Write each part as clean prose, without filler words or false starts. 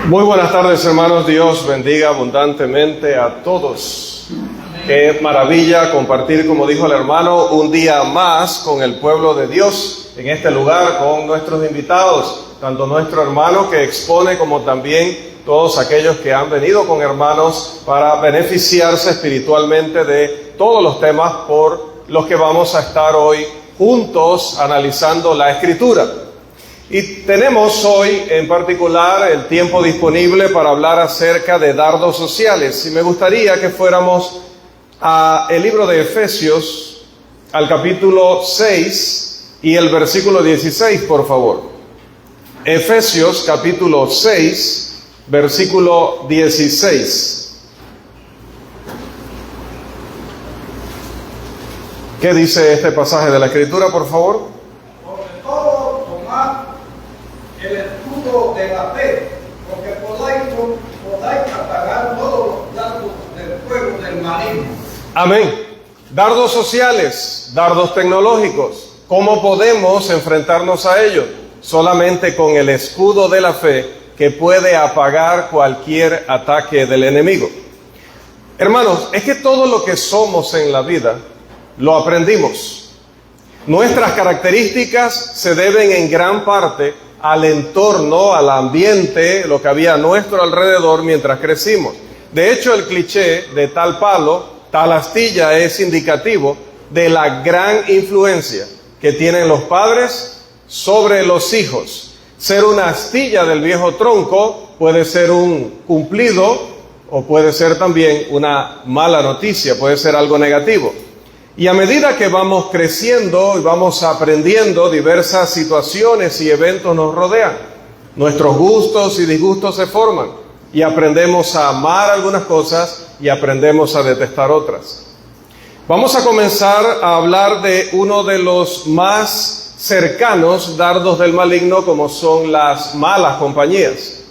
Muy buenas tardes, hermanos. Dios bendiga abundantemente a todos. Qué maravilla compartir, como dijo el hermano, un día más con el pueblo de Dios en este lugar, con nuestros invitados, tanto nuestro hermano que expone como también todos aquellos que han venido con hermanos para beneficiarse espiritualmente de todos los temas por los que vamos a estar hoy juntos analizando la Escritura. Y tenemos hoy en particular el tiempo disponible para hablar acerca de dardos sociales. Y me gustaría que fuéramos al libro de Efesios, al capítulo 6 y el versículo 16, por favor. Efesios capítulo 6, versículo 16. ¿Qué dice este pasaje de la Escritura, por favor? Sobre todo, tomad el escudo de la fe, porque podáis apagar todos los dardos del fuego del maligno. Amén. Dardos sociales, dardos tecnológicos. ¿Cómo podemos enfrentarnos a ellos? Solamente con el escudo de la fe que puede apagar cualquier ataque del enemigo. Hermanos, es que todo lo que somos en la vida lo aprendimos. Nuestras características se deben en gran parte al entorno, al ambiente, lo que había a nuestro alrededor mientras crecimos. De hecho, el cliché de tal palo, tal astilla es indicativo de la gran influencia que tienen los padres sobre los hijos. Ser una astilla del viejo tronco puede ser un cumplido o puede ser también una mala noticia, puede ser algo negativo. Y a medida que vamos creciendo y vamos aprendiendo, diversas situaciones y eventos nos rodean. Nuestros gustos y disgustos se forman y aprendemos a amar algunas cosas y aprendemos a detestar otras. Vamos a comenzar a hablar de uno de los más cercanos dardos del maligno, como son las malas compañías.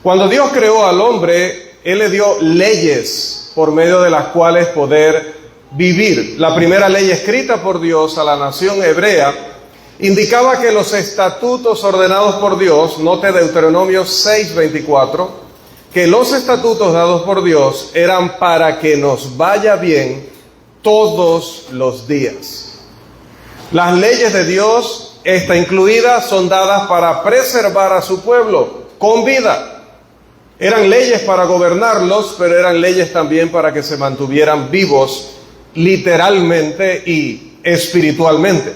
Cuando Dios creó al hombre, Él le dio leyes por medio de las cuales poder vivir. La primera ley escrita por Dios a la nación hebrea indicaba que los estatutos ordenados por Dios, note Deuteronomio 6:24, que los estatutos dados por Dios eran para que nos vaya bien todos los días. Las leyes de Dios, esta incluida, son dadas para preservar a su pueblo con vida. Eran leyes para gobernarlos, pero eran leyes también para que se mantuvieran vivos literalmente y espiritualmente.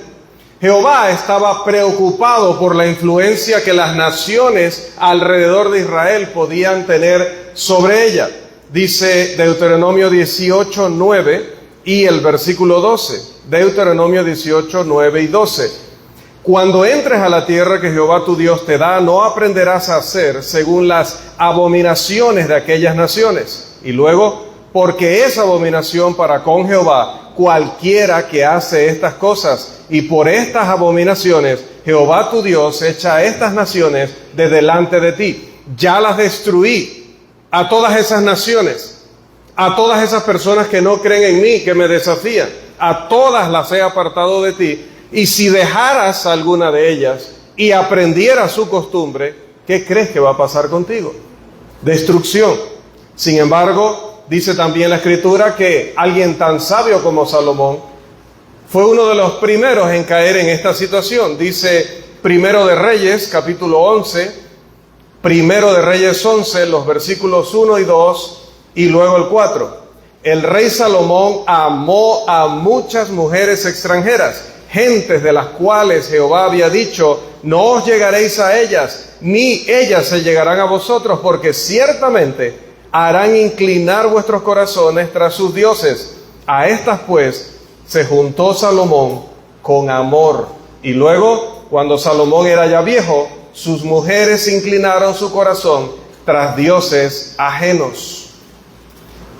Jehová estaba preocupado por la influencia que las naciones alrededor de Israel podían tener sobre ella. Dice Deuteronomio 18:9 y el versículo 12. Deuteronomio 18:9 y 12. Cuando entres a la tierra que Jehová tu Dios te da, no aprenderás a hacer según las abominaciones de aquellas naciones. Y luego, porque es abominación para con Jehová cualquiera que hace estas cosas, y por estas abominaciones Jehová tu Dios echa a estas naciones de delante de ti. Ya las destruí, a todas esas naciones, a todas esas personas que no creen en mí, que me desafían, a todas las he apartado de ti, y si dejaras alguna de ellas y aprendieras su costumbre, ¿qué crees que va a pasar contigo? Destrucción. Sin embargo, dice también la Escritura que alguien tan sabio como Salomón fue uno de los primeros en caer en esta situación. Dice Primero de Reyes, capítulo 11, Primero de Reyes 11, los versículos 1 y 2, y luego el 4. El rey Salomón amó a muchas mujeres extranjeras, gentes de las cuales Jehová había dicho, no os llegaréis a ellas, ni ellas se llegarán a vosotros, porque ciertamente harán inclinar vuestros corazones tras sus dioses. A estas pues se juntó Salomón con amor. Y luego, cuando Salomón era ya viejo, sus mujeres inclinaron su corazón tras dioses ajenos.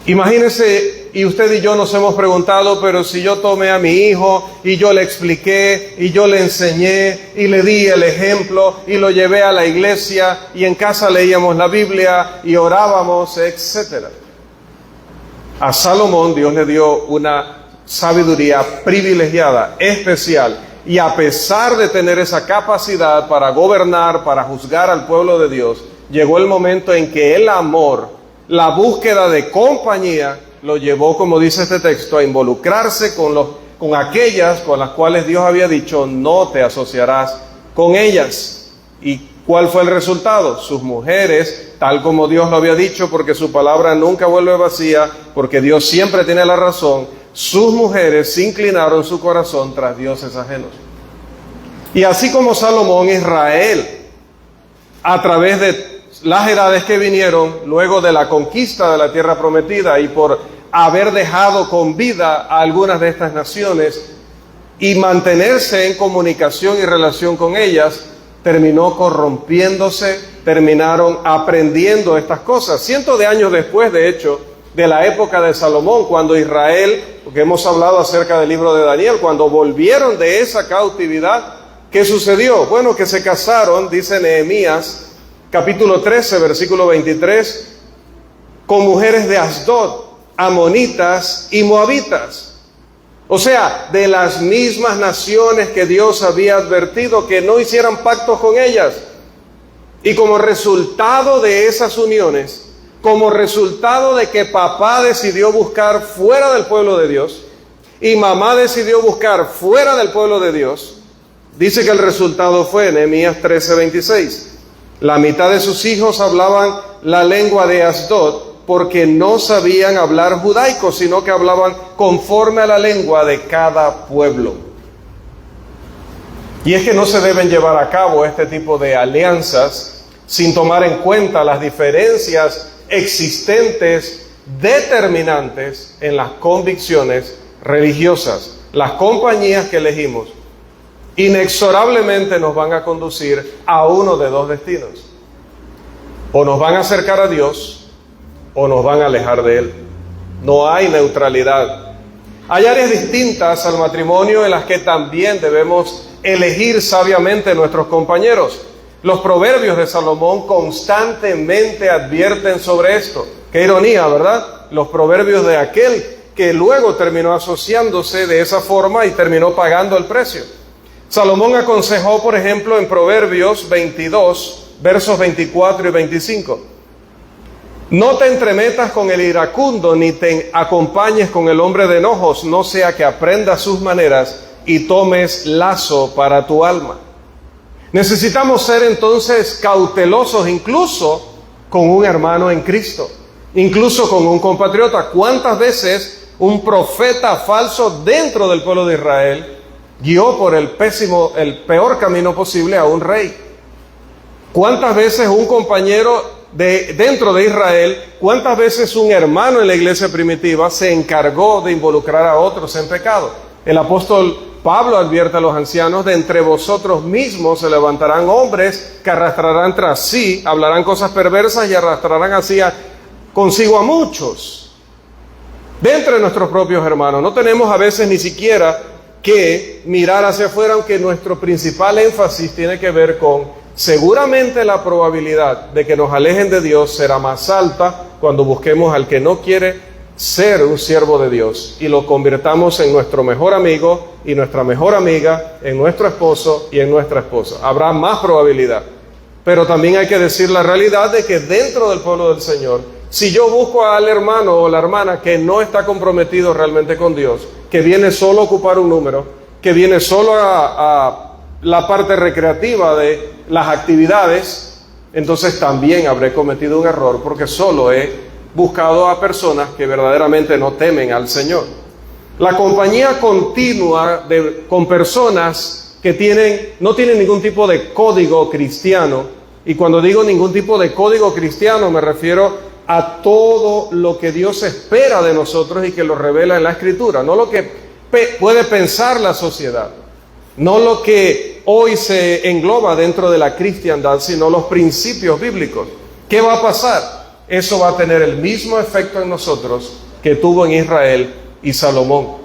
Imagínense, y usted y yo nos hemos preguntado, pero si yo tomé a mi hijo y yo le expliqué y yo le enseñé y le di el ejemplo y lo llevé a la iglesia y en casa leíamos la Biblia y orábamos, etc. A Salomón Dios le dio una sabiduría privilegiada, especial, y a pesar de tener esa capacidad para gobernar, para juzgar al pueblo de Dios, llegó el momento en que el amor, la búsqueda de compañía, lo llevó, como dice este texto, a involucrarse con aquellas con las cuales Dios había dicho, no te asociarás con ellas. ¿Y cuál fue el resultado? Sus mujeres, tal como Dios lo había dicho, porque su palabra nunca vuelve vacía, porque Dios siempre tiene la razón, sus mujeres se inclinaron su corazón tras dioses ajenos. Y así como Salomón, Israel, a través de las edades que vinieron luego de la conquista de la tierra prometida y por haber dejado con vida a algunas de estas naciones y mantenerse en comunicación y relación con ellas, terminó corrompiéndose, terminaron aprendiendo estas cosas. Cientos de años después, de hecho, de la época de Salomón, cuando Israel, porque hemos hablado acerca del libro de Daniel, cuando volvieron de esa cautividad, ¿qué sucedió? Bueno, que se casaron, dice Nehemías, capítulo 13, versículo 23, con mujeres de Asdod, amonitas y moabitas. O sea, de las mismas naciones que Dios había advertido que no hicieran pactos con ellas. Y como resultado de esas uniones, como resultado de que papá decidió buscar fuera del pueblo de Dios y mamá decidió buscar fuera del pueblo de Dios, dice que el resultado fue Nehemías 13:26. La mitad de sus hijos hablaban la lengua de Asdod porque no sabían hablar judaico, sino que hablaban conforme a la lengua de cada pueblo. Y es que no se deben llevar a cabo este tipo de alianzas sin tomar en cuenta las diferencias existentes determinantes en las convicciones religiosas. Las compañías que elegimos inexorablemente nos van a conducir a uno de dos destinos. O nos van a acercar a Dios o nos van a alejar de Él. No hay neutralidad. Hay áreas distintas al matrimonio en las que también debemos elegir sabiamente nuestros compañeros. Los proverbios de Salomón constantemente advierten sobre esto. Qué ironía, ¿verdad? Los proverbios de aquel que luego terminó asociándose de esa forma y terminó pagando el precio. Salomón aconsejó, por ejemplo, en Proverbios 22, versos 24 y 25. No te entremetas con el iracundo, ni te acompañes con el hombre de enojos, no sea que aprendas sus maneras y tomes lazo para tu alma. Necesitamos ser entonces cautelosos incluso con un hermano en Cristo, incluso con un compatriota. ¿Cuántas veces un profeta falso dentro del pueblo de Israel guió por el peor camino posible a un rey? ¿Cuántas veces un compañero dentro de Israel, cuántas veces un hermano en la iglesia primitiva se encargó de involucrar a otros en pecado? El apóstol Pablo advierte a los ancianos: de entre vosotros mismos se levantarán hombres que arrastrarán tras sí, hablarán cosas perversas y arrastrarán así consigo a muchos. De entre nuestros propios hermanos. No tenemos a veces ni siquiera que mirar hacia afuera, aunque nuestro principal énfasis tiene que ver con seguramente la probabilidad de que nos alejen de Dios será más alta cuando busquemos al que no quiere ser un siervo de Dios y lo convirtamos en nuestro mejor amigo y nuestra mejor amiga, en nuestro esposo y en nuestra esposa. Habrá más probabilidad. Pero también hay que decir la realidad de que dentro del pueblo del Señor, si yo busco al hermano o la hermana que no está comprometido realmente con Dios, que viene solo a ocupar un número, que viene solo a la parte recreativa de las actividades, entonces también habré cometido un error porque solo he buscado a personas que verdaderamente no temen al Señor. La compañía continua con personas que no tienen ningún tipo de código cristiano, y cuando digo ningún tipo de código cristiano me refiero a todo lo que Dios espera de nosotros y que lo revela en la Escritura, no lo que puede pensar la sociedad, no lo que hoy se engloba dentro de la cristiandad, sino los principios bíblicos. ¿Qué va a pasar? Eso va a tener el mismo efecto en nosotros que tuvo en Israel y Salomón.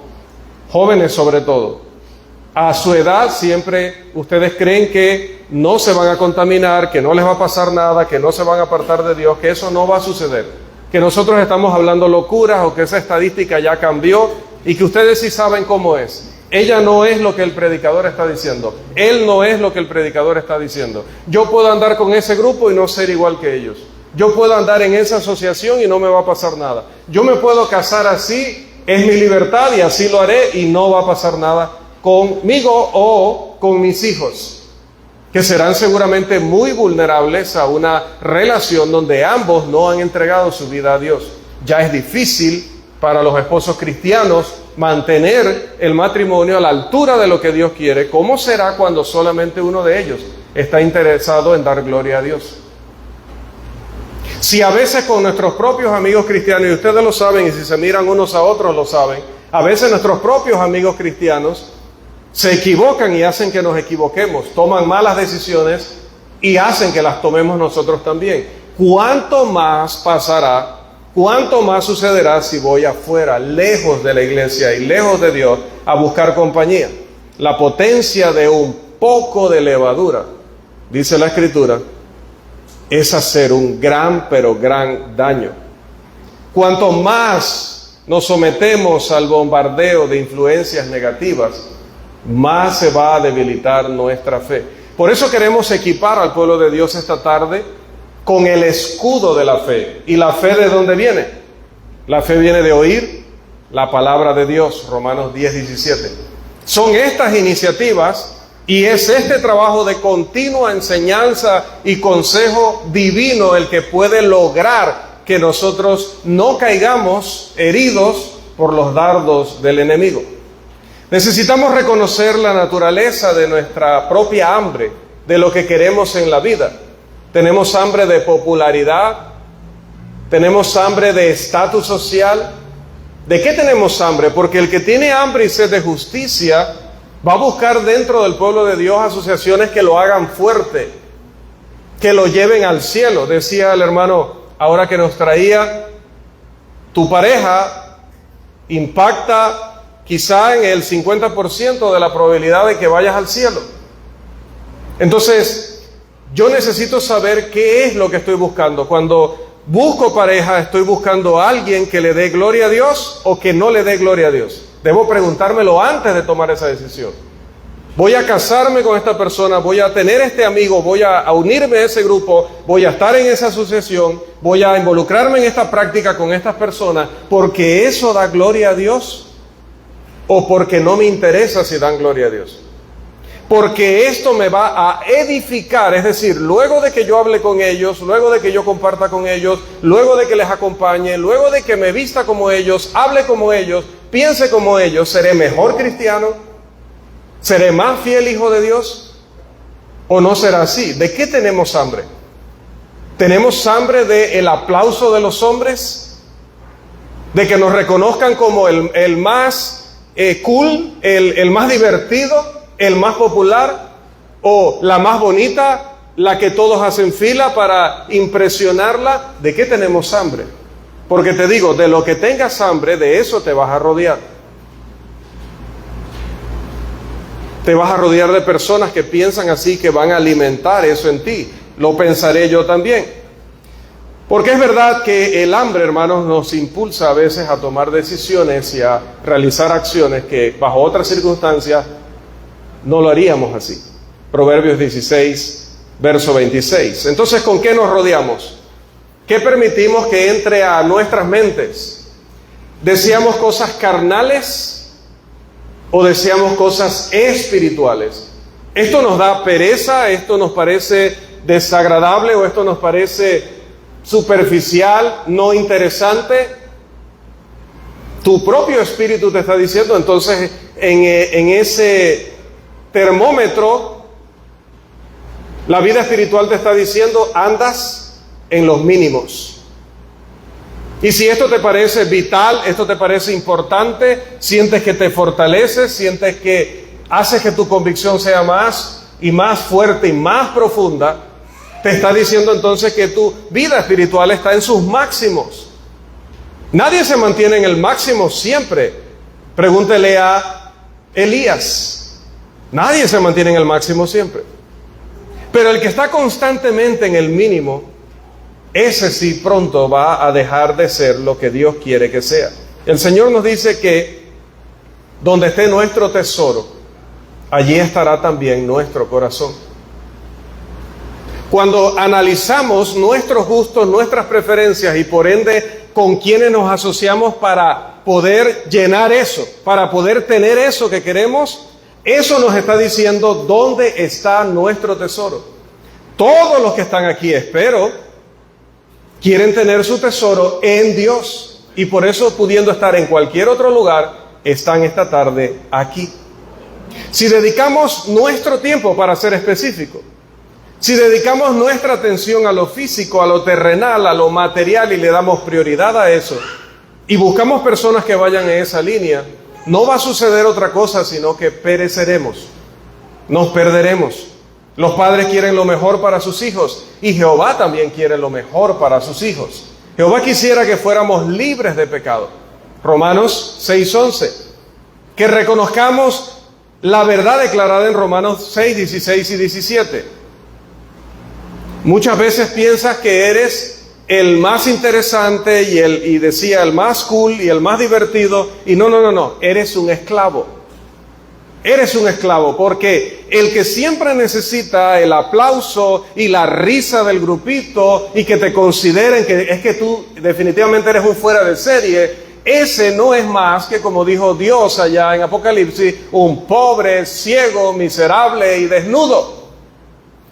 Jóvenes sobre todo, a su edad siempre ustedes creen que no se van a contaminar, que no les va a pasar nada, que no se van a apartar de Dios, que eso no va a suceder, que nosotros estamos hablando locuras o que esa estadística ya cambió y que ustedes sí saben cómo es. Ella no es lo que el predicador está diciendo. Él no es lo que el predicador está diciendo. Yo puedo andar con ese grupo y no ser igual que ellos. Yo puedo andar en esa asociación y no me va a pasar nada. Yo me puedo casar así, es mi libertad y así lo haré y no va a pasar nada conmigo o con mis hijos, que serán seguramente muy vulnerables a una relación donde ambos no han entregado su vida a Dios. Ya es difícil para los esposos cristianos mantener el matrimonio a la altura de lo que Dios quiere. ¿Cómo será cuando solamente uno de ellos está interesado en dar gloria a Dios? Si a veces con nuestros propios amigos cristianos, y ustedes lo saben, y si se miran unos a otros lo saben, a veces nuestros propios amigos cristianos se equivocan y hacen que nos equivoquemos, toman malas decisiones y hacen que las tomemos nosotros también. ¿Cuánto más pasará? ¿Cuánto más sucederá si voy afuera, lejos de la iglesia y lejos de Dios, a buscar compañía? La potencia de un poco de levadura, dice la Escritura, es hacer un gran, pero gran daño. Cuanto más nos sometemos al bombardeo de influencias negativas, más se va a debilitar nuestra fe. Por eso queremos equipar al pueblo de Dios esta tarde con el escudo de la fe. ¿Y la fe de dónde viene? La fe viene de oír la palabra de Dios, Romanos 10:17. Son estas iniciativas y es este trabajo de continua enseñanza y consejo divino el que puede lograr que nosotros no caigamos heridos por los dardos del enemigo. Necesitamos reconocer la naturaleza de nuestra propia hambre, de lo que queremos en la vida. Tenemos hambre de popularidad, tenemos hambre de estatus social. ¿De qué tenemos hambre? Porque el que tiene hambre y sed de justicia va a buscar dentro del pueblo de Dios asociaciones que lo hagan fuerte, que lo lleven al cielo. Decía el hermano ahora que nos traía, tu pareja impacta quizá en el 50% de la probabilidad de que vayas al cielo. Entonces, yo necesito saber qué es lo que estoy buscando. Cuando busco pareja, ¿estoy buscando a alguien que le dé gloria a Dios o que no le dé gloria a Dios? Debo preguntármelo antes de tomar esa decisión. Voy a casarme con esta persona, voy a tener este amigo, voy a unirme a ese grupo, voy a estar en esa asociación, voy a involucrarme en esta práctica con estas personas, porque eso da gloria a Dios, o porque no me interesa si dan gloria a Dios. Porque esto me va a edificar, es decir, luego de que yo hable con ellos, luego de que yo comparta con ellos, luego de que les acompañe, luego de que me vista como ellos, hable como ellos, piense como ellos, ¿seré mejor cristiano? ¿Seré más fiel hijo de Dios? ¿O no será así? ¿De qué tenemos hambre? ¿Tenemos hambre del aplauso de los hombres? ¿De que nos reconozcan como el más cool, el más divertido, el más popular, o la más bonita, la que todos hacen fila para impresionarla? ¿De qué tenemos hambre? Porque te digo, de lo que tengas hambre, de eso te vas a rodear. Te vas a rodear de personas que piensan así, que van a alimentar eso en ti. Lo pensaré yo también. Porque es verdad que el hambre, hermanos, nos impulsa a veces a tomar decisiones y a realizar acciones que bajo otras circunstancias no lo haríamos así. Proverbios 16, verso 26. Entonces, ¿con qué nos rodeamos? ¿Qué permitimos que entre a nuestras mentes? ¿Deseamos cosas carnales o deseamos cosas espirituales? ¿Esto nos da pereza? ¿Esto nos parece desagradable? ¿O esto nos parece superficial, no interesante? Tu propio espíritu te está diciendo. Entonces, en ese termómetro, la vida espiritual te está diciendo, andas en los mínimos. Y si esto te parece vital, esto te parece importante, sientes que te fortaleces, sientes que haces que tu convicción sea más y más fuerte y más profunda, te está diciendo entonces que tu vida espiritual está en sus máximos. Nadie se mantiene en el máximo siempre. Pregúntele a Elías. Nadie se mantiene en el máximo siempre. Pero el que está constantemente en el mínimo, ese sí pronto va a dejar de ser lo que Dios quiere que sea. El Señor nos dice que Donde esté nuestro tesoro, allí estará también nuestro corazón. Cuando analizamos nuestros gustos, nuestras preferencias y por ende con quienes nos asociamos para poder llenar eso, para poder tener eso que queremos, eso nos está diciendo dónde está nuestro tesoro. Todos los que están aquí, espero, quieren tener su tesoro en Dios y por eso, pudiendo estar en cualquier otro lugar, están esta tarde aquí. Si dedicamos nuestro tiempo, para ser específico, si dedicamos nuestra atención a lo físico, a lo terrenal, a lo material y le damos prioridad a eso y buscamos personas que vayan en esa línea, no va a suceder otra cosa sino que pereceremos, nos perderemos. Los padres quieren lo mejor para sus hijos y Jehová también quiere lo mejor para sus hijos. Jehová quisiera que fuéramos libres de pecado. Romanos 6:11. Que reconozcamos la verdad declarada en Romanos 6, 16 y 17. Muchas veces piensas que eres el más interesante y decía el más cool y el más divertido, y no, eres un esclavo. Eres un esclavo, porque el que siempre necesita el aplauso y la risa del grupito y que te consideren que es que tú definitivamente eres un fuera de serie, ese no es más que, como dijo Dios allá en Apocalipsis, un pobre, ciego, miserable y desnudo.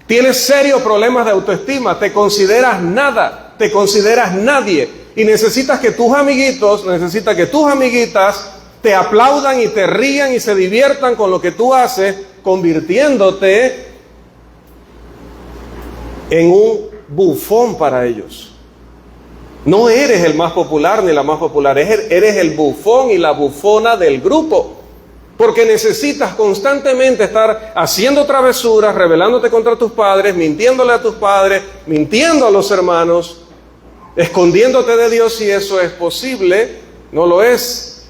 Tienes serios problemas de autoestima, te consideras nada, te consideras nadie y necesitas que tus amiguitos, necesitas que tus amiguitas te aplaudan y te rían y se diviertan con lo que tú haces, convirtiéndote en un bufón para ellos. No eres el más popular ni la más popular, eres el bufón y la bufona del grupo. Porque necesitas constantemente estar haciendo travesuras, rebelándote contra tus padres, mintiéndole a tus padres, mintiendo a los hermanos, escondiéndote de Dios si eso es posible, no lo es,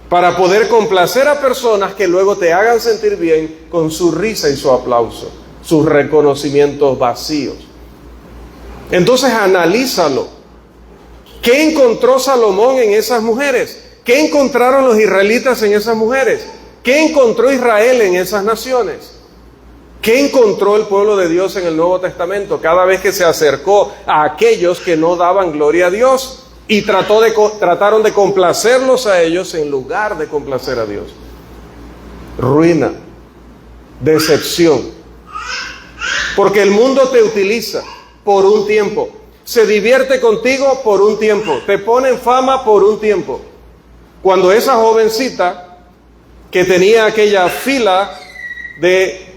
para poder complacer a personas que luego te hagan sentir bien con su risa y su aplauso, sus reconocimientos vacíos. Entonces analízalo. ¿Qué encontró Salomón en esas mujeres? ¿Qué encontraron los israelitas en esas mujeres? ¿Qué encontró Israel en esas naciones? ¿Qué encontró el pueblo de Dios en el Nuevo Testamento cada vez que se acercó a aquellos que no daban gloria a Dios y trataron de complacerlos a ellos en lugar de complacer a Dios? Ruina, decepción. Porque el mundo te utiliza por un tiempo, se divierte contigo por un tiempo, te pone en fama por un tiempo. Cuando esa jovencita que tenía aquella fila de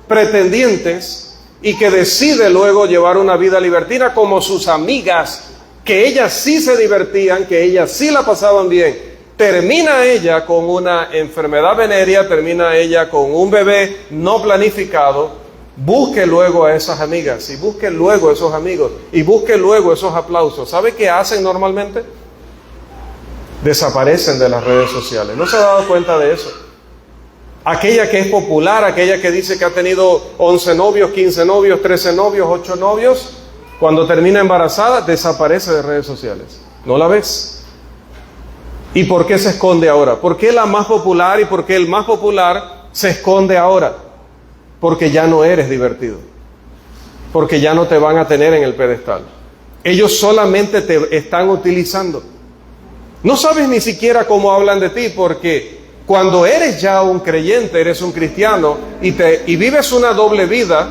pretendientes y que decide luego llevar una vida libertina como sus amigas, que ellas sí se divertían, que ellas sí la pasaban bien, termina ella con una enfermedad venérea, termina ella con un bebé no planificado. Busque luego a esas amigas y busque luego a esos amigos y busque luego esos aplausos. ¿Sabe qué hacen normalmente? Desaparecen de las redes sociales. ¿No se ha dado cuenta de eso? Aquella que es popular, aquella que dice que ha tenido 11 novios, 15 novios, 13 novios, 8 novios, cuando termina embarazada, desaparece de redes sociales. ¿No la ves? ¿Y por qué se esconde ahora? ¿Por qué la más popular y por qué el más popular se esconde ahora? Porque ya no eres divertido. Porque ya no te van a tener en el pedestal. Ellos solamente te están utilizando. No sabes ni siquiera cómo hablan de ti, porque cuando eres ya un creyente, eres un cristiano y vives una doble vida,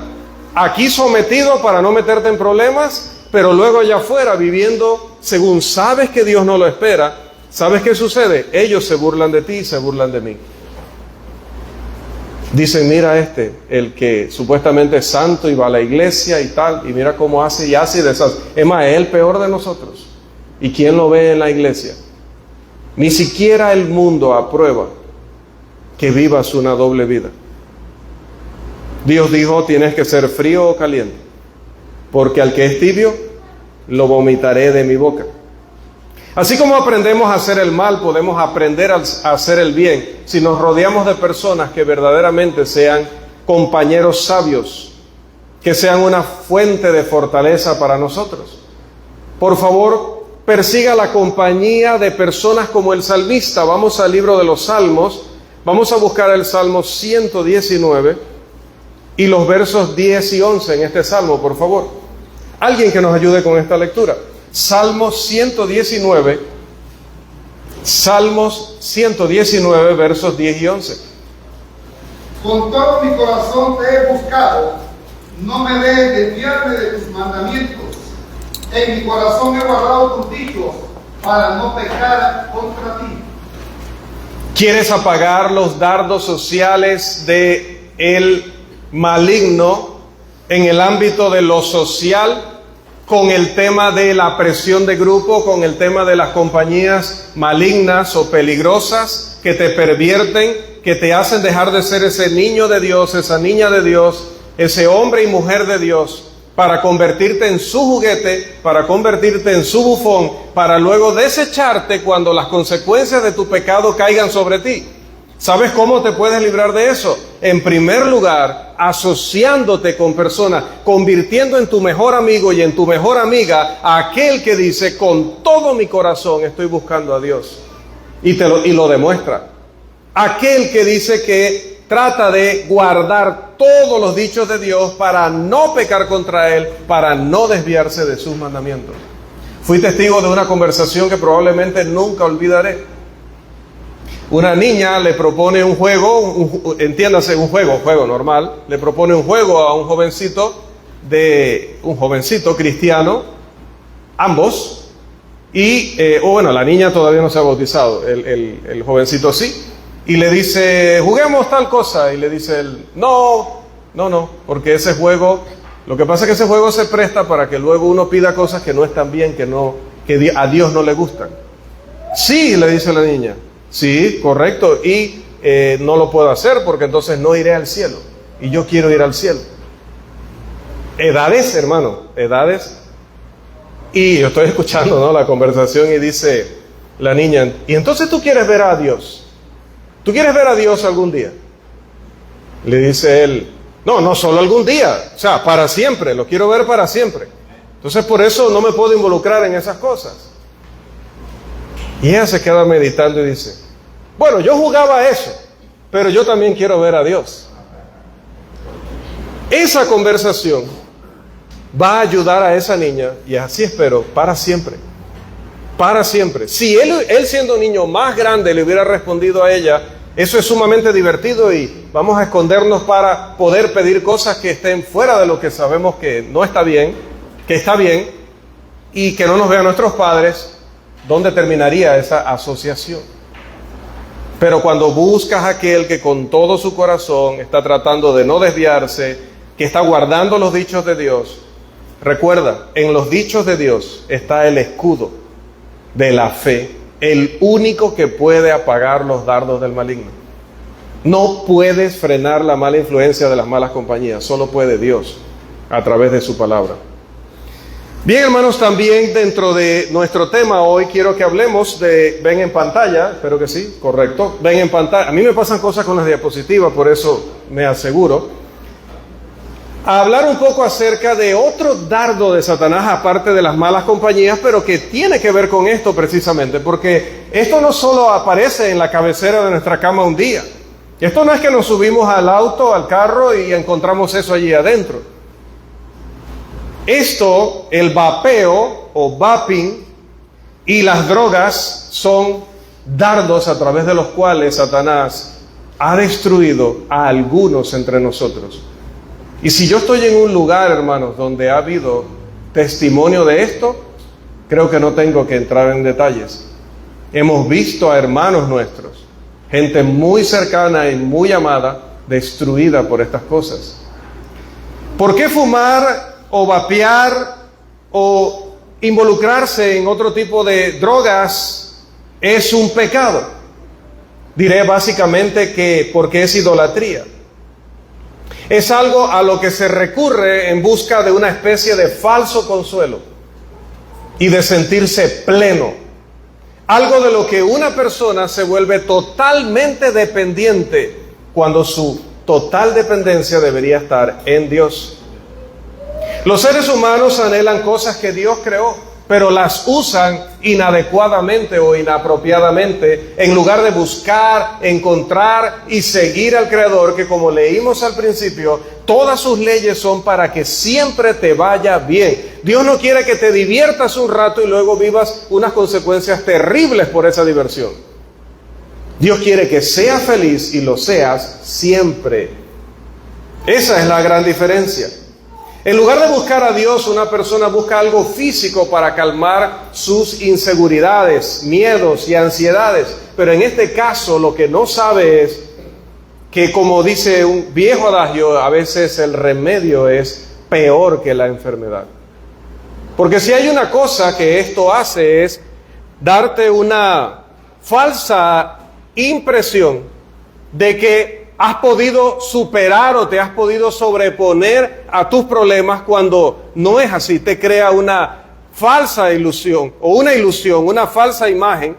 aquí sometido para no meterte en problemas, pero luego allá afuera viviendo según sabes que Dios no lo espera. ¿Sabes qué sucede? Ellos se burlan de ti y se burlan de mí. Dicen, mira el que supuestamente es santo y va a la iglesia y tal, y mira cómo hace y hace y deshace. Es más, es el peor de nosotros. ¿Y quién lo ve en la iglesia? Ni siquiera el mundo aprueba que vivas una doble vida. Dios dijo, tienes que ser frío o caliente, porque al que es tibio, lo vomitaré de mi boca. Así como aprendemos a hacer el mal, podemos aprender a hacer el bien si nos rodeamos de personas que verdaderamente sean compañeros sabios, que sean una fuente de fortaleza para nosotros. Por favor, persiga la compañía de personas como el salmista. Vamos al libro de los Salmos, vamos a buscar el Salmo 119 y los versos 10 y 11 en este Salmo, por favor. Alguien que nos ayude con esta lectura. Salmos 119, Salmos 119, versos 10 y 11. Con todo mi corazón te he buscado, no me dejes desviarme de tus mandamientos. En mi corazón he guardado tus dichos para no pecar contra ti. ¿Quieres apagar los dardos sociales de el maligno en el ámbito de lo social, con el tema de la presión de grupo, con el tema de las compañías malignas o peligrosas que te pervierten, que te hacen dejar de ser ese niño de Dios, esa niña de Dios, ese hombre y mujer de Dios, para convertirte en su juguete, para convertirte en su bufón, para luego desecharte cuando las consecuencias de tu pecado caigan sobre ti? ¿Sabes cómo te puedes librar de eso? En primer lugar, asociándote con personas, convirtiendo en tu mejor amigo y en tu mejor amiga a aquel que dice: con todo mi corazón estoy buscando a Dios, y lo demuestra. Aquel que dice que trata de guardar todos los dichos de Dios para no pecar contra Él, para no desviarse de sus mandamientos. Fui testigo de una conversación que probablemente nunca olvidaré. Una niña le propone un juego, entiéndase, un juego normal, le propone un juego a un jovencito cristiano, ambos, y, la niña todavía no se ha bautizado, el jovencito sí, y le dice: juguemos tal cosa, y le dice él: no, porque ese juego, lo que pasa es que ese juego se presta para que luego uno pida cosas que no están bien, que a Dios no le gustan. Sí, le dice la niña. Sí, correcto, y no lo puedo hacer porque entonces no iré al cielo, y yo quiero ir al cielo. Edades, hermano, edades. Y yo estoy escuchando, ¿no?, la conversación, y dice la niña: ¿y entonces tú quieres ver a Dios? ¿Tú quieres ver a Dios algún día? Le dice él: no solo algún día, o sea, para siempre, lo quiero ver para siempre. Entonces por eso no me puedo involucrar en esas cosas. Y ella se queda meditando y dice: bueno, yo jugaba a eso, pero yo también quiero ver a Dios. Esa conversación va a ayudar a esa niña, y así espero, para siempre. Para siempre. Si él siendo niño más grande le hubiera respondido a ella: eso es sumamente divertido y vamos a escondernos para poder pedir cosas que estén fuera de lo que sabemos que no está bien, que está bien, y que no nos vean nuestros padres, ¿dónde terminaría esa asociación? Pero cuando buscas a aquel que con todo su corazón está tratando de no desviarse, que está guardando los dichos de Dios, recuerda, en los dichos de Dios está el escudo de la fe, el único que puede apagar los dardos del maligno. No puedes frenar la mala influencia de las malas compañías, solo puede Dios a través de su palabra. Bien, hermanos, también dentro de nuestro tema hoy quiero que hablemos de, ven en pantalla, espero que sí, correcto, ven en pantalla. A mí me pasan cosas con las diapositivas, por eso me aseguro. A hablar un poco acerca de otro dardo de Satanás, aparte de las malas compañías, pero que tiene que ver con esto precisamente, porque esto no solo aparece en la cabecera de nuestra cama un día. Esto no es que nos subimos al auto, al carro y encontramos eso allí adentro. Esto, el vapeo o vaping y las drogas son dardos a través de los cuales Satanás ha destruido a algunos entre nosotros. Y si yo estoy en un lugar, hermanos, donde ha habido testimonio de esto, creo que no tengo que entrar en detalles. Hemos visto a hermanos nuestros, gente muy cercana y muy amada, destruida por estas cosas. ¿Por qué fumar o vapear o involucrarse en otro tipo de drogas es un pecado? Diré básicamente que porque es idolatría. Es algo a lo que se recurre en busca de una especie de falso consuelo y de sentirse pleno. Algo de lo que una persona se vuelve totalmente dependiente cuando su total dependencia debería estar en Dios. Los seres humanos anhelan cosas que Dios creó. pero las usan inadecuadamente o inapropiadamente, en lugar de buscar, encontrar y seguir al Creador, que como leímos al principio, todas sus leyes son para que siempre te vaya bien. Dios no quiere que te diviertas un rato y luego vivas unas consecuencias terribles por esa diversión. Dios quiere que seas feliz y lo seas siempre. Esa es la gran diferencia. En lugar de buscar a Dios, una persona busca algo físico para calmar sus inseguridades, miedos y ansiedades. Pero en este caso lo que no sabe es que, como dice un viejo adagio, a veces el remedio es peor que la enfermedad. Porque si hay una cosa que esto hace es darte una falsa impresión de que has podido superar o te has podido sobreponer a tus problemas, cuando no es así. Te crea una falsa ilusión, una falsa imagen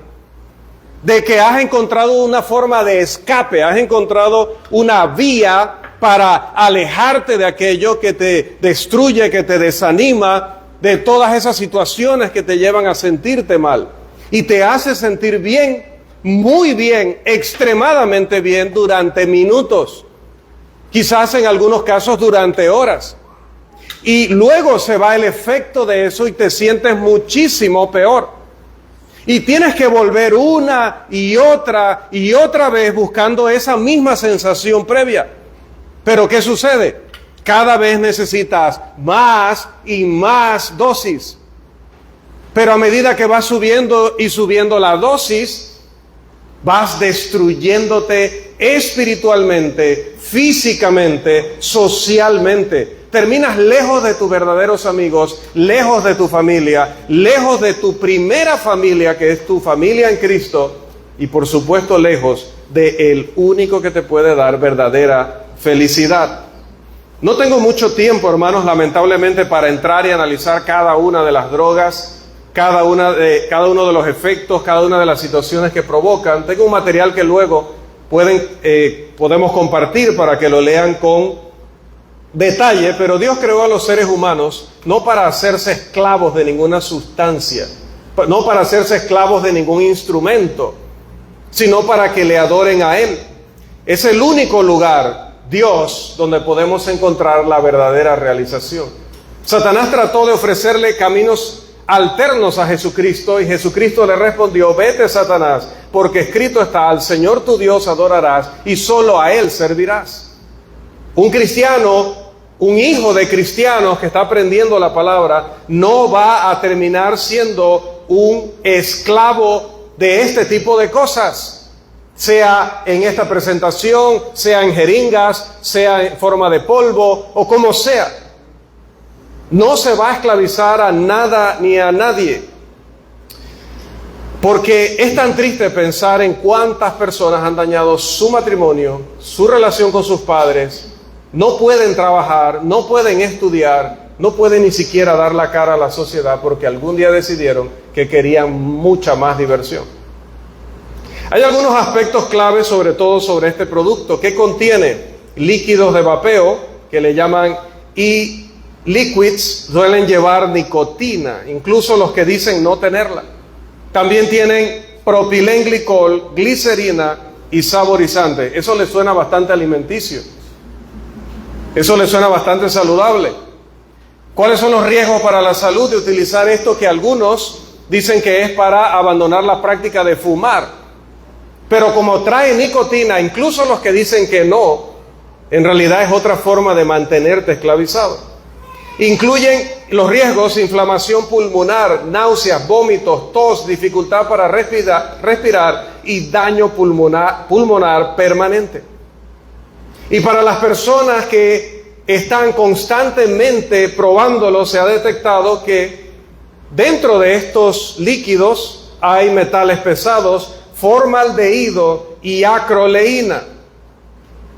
de que has encontrado una forma de escape, has encontrado una vía para alejarte de aquello que te destruye, que te desanima, de todas esas situaciones que te llevan a sentirte mal y te hace sentir bien, muy bien, extremadamente bien durante minutos, quizás en algunos casos durante horas. Y luego se va el efecto de eso y te sientes muchísimo peor. Y tienes que volver una y otra vez buscando esa misma sensación previa. Pero ¿qué sucede? Cada vez necesitas más y más dosis. Pero a medida que vas subiendo y subiendo la dosis, vas destruyéndote espiritualmente, físicamente, socialmente. Terminas lejos de tus verdaderos amigos, lejos de tu familia, lejos de tu primera familia, que es tu familia en Cristo, y por supuesto lejos de el único que te puede dar verdadera felicidad. No tengo mucho tiempo, hermanos, lamentablemente, para entrar y analizar cada una de las drogas, cada uno de los efectos, cada una de las situaciones que provocan. Tengo un material que luego podemos compartir para que lo lean con detalle, pero Dios creó a los seres humanos no para hacerse esclavos de ninguna sustancia, no para hacerse esclavos de ningún instrumento, sino para que le adoren a Él. Es el único lugar, Dios, donde podemos encontrar la verdadera realización. Satanás trató de ofrecerle caminos alternos a Jesucristo, y Jesucristo le respondió: vete, Satanás, porque escrito está: al Señor tu Dios adorarás y solo a Él servirás. Un cristiano, un hijo de cristianos que está aprendiendo la palabra, no va a terminar siendo un esclavo de este tipo de cosas, sea en esta presentación, sea en jeringas, sea en forma de polvo o como sea. No se va a esclavizar a nada ni a nadie. Porque es tan triste pensar en cuántas personas han dañado su matrimonio, su relación con sus padres, no pueden trabajar, no pueden estudiar, no pueden ni siquiera dar la cara a la sociedad porque algún día decidieron que querían mucha más diversión. Hay algunos aspectos claves, sobre todo sobre este producto, que contiene líquidos de vapeo, que le llaman liquids, suelen llevar nicotina, incluso los que dicen no tenerla. También tienen propilenglicol, glicerina y saborizante. Eso le suena bastante alimenticio. Eso le suena bastante saludable. ¿Cuáles son los riesgos para la salud de utilizar esto, que algunos dicen que es para abandonar la práctica de fumar? Pero como trae nicotina, incluso los que dicen que no, en realidad es otra forma de mantenerte esclavizado. Incluyen los riesgos: inflamación pulmonar, náuseas, vómitos, tos, dificultad para respirar y daño pulmonar permanente. Y para las personas que están constantemente probándolo, se ha detectado que dentro de estos líquidos hay metales pesados, formaldehído y acroleína.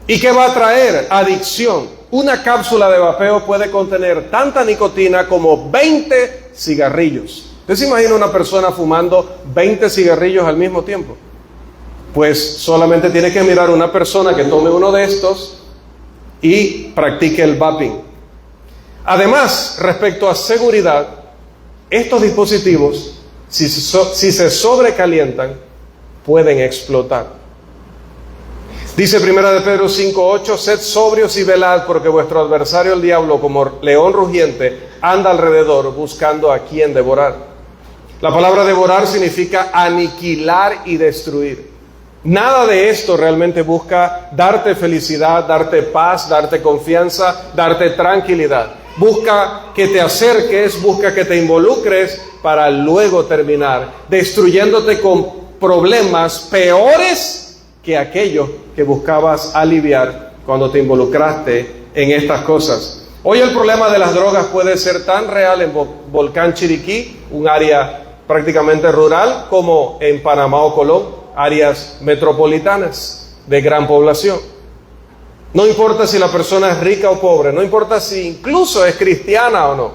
¿Y qué va a traer? Adicción. Una cápsula de vapeo puede contener tanta nicotina como 20 cigarrillos. ¿Usted se imagina una persona fumando 20 cigarrillos al mismo tiempo? Pues solamente tiene que mirar una persona que tome uno de estos y practique el vaping. Además, respecto a seguridad, estos dispositivos, si se sobrecalientan, pueden explotar. Dice 1 de Pedro 5:8, sed sobrios y velad, porque vuestro adversario el diablo, como león rugiente, anda alrededor buscando a quien devorar. La palabra devorar significa aniquilar y destruir. Nada de esto realmente busca darte felicidad, darte paz, darte confianza, darte tranquilidad. Busca que te acerques, busca que te involucres para luego terminar destruyéndote con problemas peores que aquellos que buscabas aliviar cuando te involucraste en estas cosas. Hoy el problema de las drogas puede ser tan real en Volcán Chiriquí, un área prácticamente rural, como en Panamá o Colón, áreas metropolitanas de gran población. No importa si la persona es rica o pobre, no importa si incluso es cristiana o no.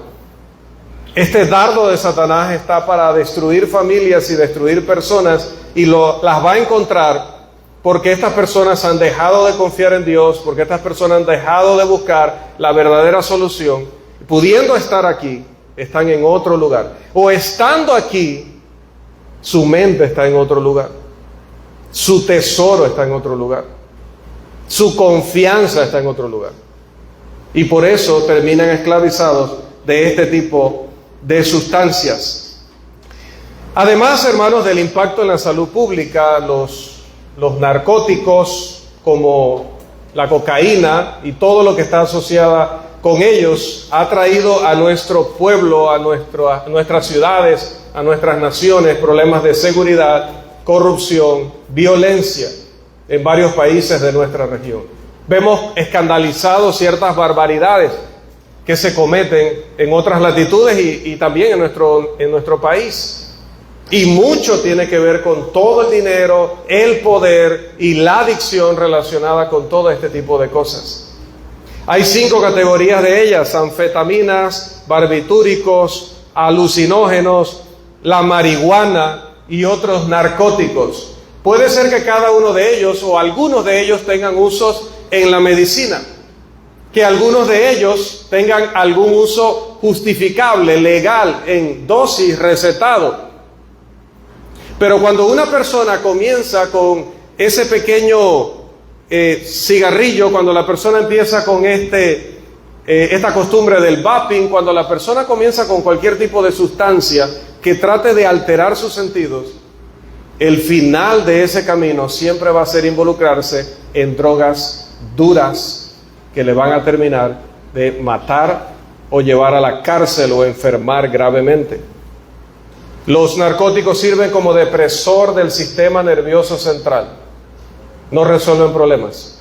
Este dardo de Satanás está para destruir familias y destruir personas, y las va a encontrar porque estas personas han dejado de confiar en Dios, porque estas personas han dejado de buscar la verdadera solución. Pudiendo estar aquí, están en otro lugar. O estando aquí, su mente está en otro lugar. Su tesoro está en otro lugar. Su confianza está en otro lugar. Y por eso terminan esclavizados de este tipo de sustancias. Además, hermanos, del impacto en la salud pública, los narcóticos como la cocaína y todo lo que está asociada con ellos ha traído a nuestro pueblo, a nuestras ciudades, a nuestras naciones, problemas de seguridad, corrupción, violencia en varios países de nuestra región. Vemos escandalizados ciertas barbaridades que se cometen en otras latitudes y también en nuestro país. Y mucho tiene que ver con todo el dinero, el poder y la adicción relacionada con todo este tipo de cosas. Hay 5 categorías de ellas: anfetaminas, barbitúricos, alucinógenos, la marihuana y otros narcóticos. Puede ser que cada uno de ellos o algunos de ellos tengan usos en la medicina, que algunos de ellos tengan algún uso justificable, legal, en dosis, recetado. Pero cuando una persona comienza con ese pequeño cigarrillo, cuando la persona empieza con esta costumbre del vaping, cuando la persona comienza con cualquier tipo de sustancia que trate de alterar sus sentidos, el final de ese camino siempre va a ser involucrarse en drogas duras que le van a terminar de matar o llevar a la cárcel o enfermar gravemente. Los narcóticos sirven como depresor del sistema nervioso central. No resuelven problemas,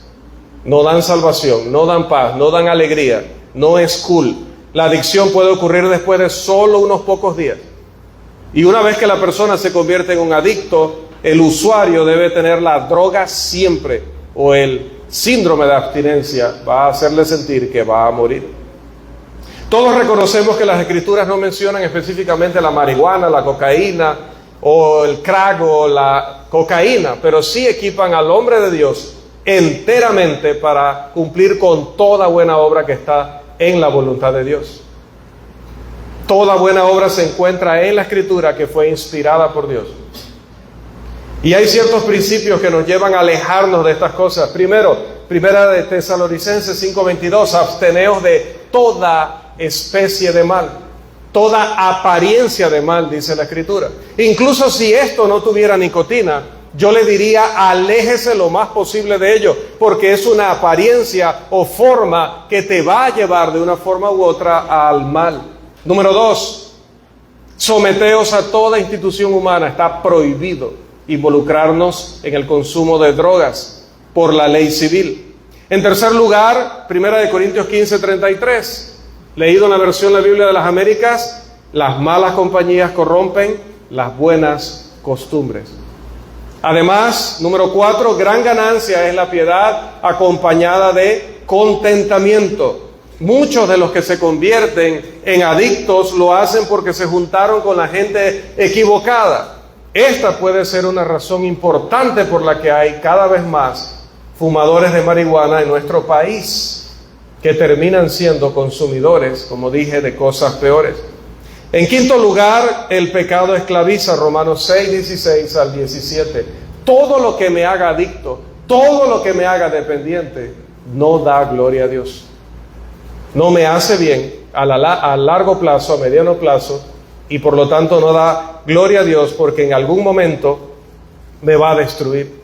no dan salvación, no dan paz, no dan alegría, no es cool. La adicción puede ocurrir después de solo unos pocos días. Y una vez que la persona se convierte en un adicto, el usuario debe tener la droga siempre, o el síndrome de abstinencia va a hacerle sentir que va a morir. Todos reconocemos que las escrituras no mencionan específicamente la marihuana, la cocaína o el crack o la cocaína, pero sí equipan al hombre de Dios enteramente para cumplir con toda buena obra que está en la voluntad de Dios. Toda buena obra se encuentra en la escritura que fue inspirada por Dios. Y hay ciertos principios que nos llevan a alejarnos de estas cosas. Primero, 1 de Tesalonicenses 5:22, absteneos de toda especie de mal, toda apariencia de mal, dice la escritura. Incluso si esto no tuviera nicotina, yo le diría aléjese lo más posible de ello, porque es una apariencia o forma que te va a llevar de una forma u otra al mal. Número 2, someteos a toda institución humana. Está prohibido involucrarnos en el consumo de drogas por la ley civil. En tercer lugar, 1 Corintios 15:33, leído en la versión de la Biblia de las Américas, las malas compañías corrompen las buenas costumbres. Además, número 4, gran ganancia es la piedad acompañada de contentamiento. Muchos de los que se convierten en adictos lo hacen porque se juntaron con la gente equivocada. Esta puede ser una razón importante por la que hay cada vez más fumadores de marihuana en nuestro país, que terminan siendo consumidores, como dije, de cosas peores. En quinto lugar, el pecado esclaviza, Romanos 6, 16 al 17. Todo lo que me haga adicto, todo lo que me haga dependiente, no da gloria a Dios. No me hace bien a largo plazo, a mediano plazo, y por lo tanto no da gloria a Dios, porque en algún momento me va a destruir.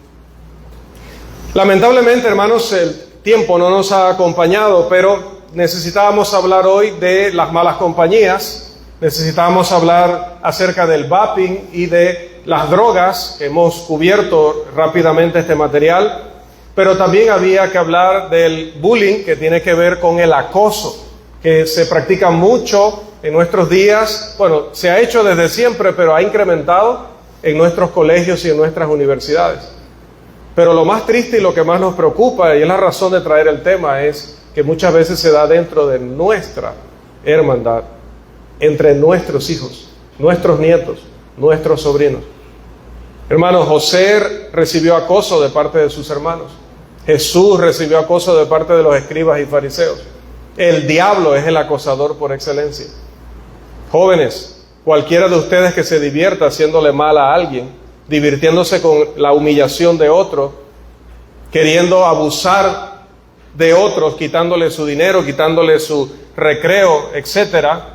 Lamentablemente, hermanos, el tiempo no nos ha acompañado, pero necesitábamos hablar hoy de las malas compañías. Necesitamos hablar acerca del vaping y de las drogas, que hemos cubierto rápidamente este material, pero también había que hablar del bullying, que tiene que ver con el acoso, que se practica mucho en nuestros días. Bueno, se ha hecho desde siempre, pero ha incrementado en nuestros colegios y en nuestras universidades. Pero lo más triste y lo que más nos preocupa, y es la razón de traer el tema, es que muchas veces se da dentro de nuestra hermandad, entre nuestros hijos, nuestros nietos, nuestros sobrinos. Hermanos, José recibió acoso de parte de sus hermanos. Jesús recibió acoso de parte de los escribas y fariseos. El diablo es el acosador por excelencia. Jóvenes, cualquiera de ustedes que se divierta haciéndole mal a alguien, divirtiéndose con la humillación de otro, queriendo abusar de otros, quitándole su dinero, quitándole su recreo, etcétera,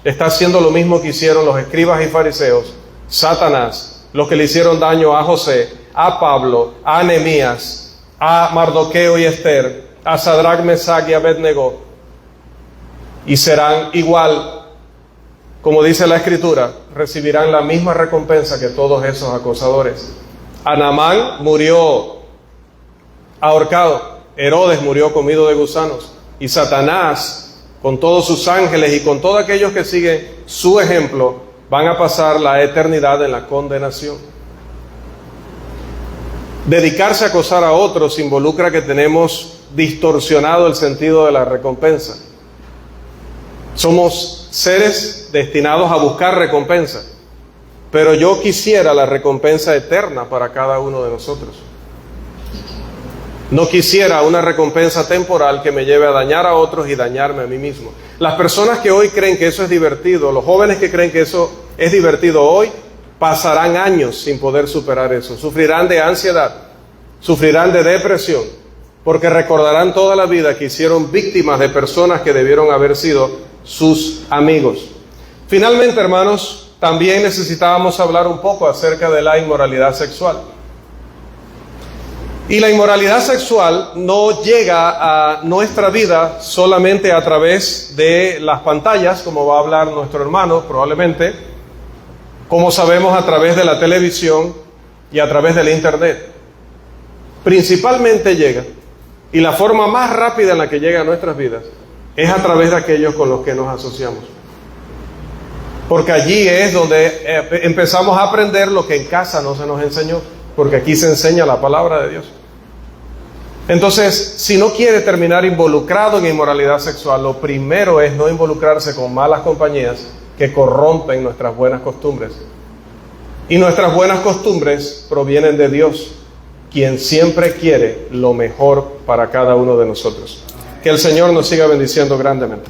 está haciendo lo mismo que hicieron los escribas y fariseos, Satanás, los que le hicieron daño a José, a Pablo, a Nehemías, a Mardoqueo y Esther, a Sadrach, Mesach y Abednego, y serán igual, como dice la Escritura, recibirán la misma recompensa que todos esos acosadores. Naamán murió ahorcado, Herodes murió comido de gusanos, y Satanás, con todos sus ángeles y con todos aquellos que siguen su ejemplo, van a pasar la eternidad en la condenación. Dedicarse a acosar a otros involucra que tenemos distorsionado el sentido de la recompensa. Somos seres destinados a buscar recompensa, pero yo quisiera la recompensa eterna para cada uno de nosotros. No quisiera una recompensa temporal que me lleve a dañar a otros y dañarme a mí mismo. Las personas que hoy creen que eso es divertido, los jóvenes que creen que eso es divertido hoy, pasarán años sin poder superar eso. Sufrirán de ansiedad, sufrirán de depresión, porque recordarán toda la vida que hicieron víctimas de personas que debieron haber sido sus amigos. Finalmente, hermanos, también necesitábamos hablar un poco acerca de la inmoralidad sexual. Y la inmoralidad sexual no llega a nuestra vida solamente a través de las pantallas, como va a hablar nuestro hermano probablemente, como sabemos, a través de la televisión y a través del internet. Principalmente llega, y la forma más rápida en la que llega a nuestras vidas es a través de aquellos con los que nos asociamos. Porque allí es donde empezamos a aprender lo que en casa no se nos enseñó, porque aquí se enseña la palabra de Dios. Entonces, si no quiere terminar involucrado en inmoralidad sexual, lo primero es no involucrarse con malas compañías que corrompen nuestras buenas costumbres. Y nuestras buenas costumbres provienen de Dios, quien siempre quiere lo mejor para cada uno de nosotros. Que el Señor nos siga bendiciendo grandemente.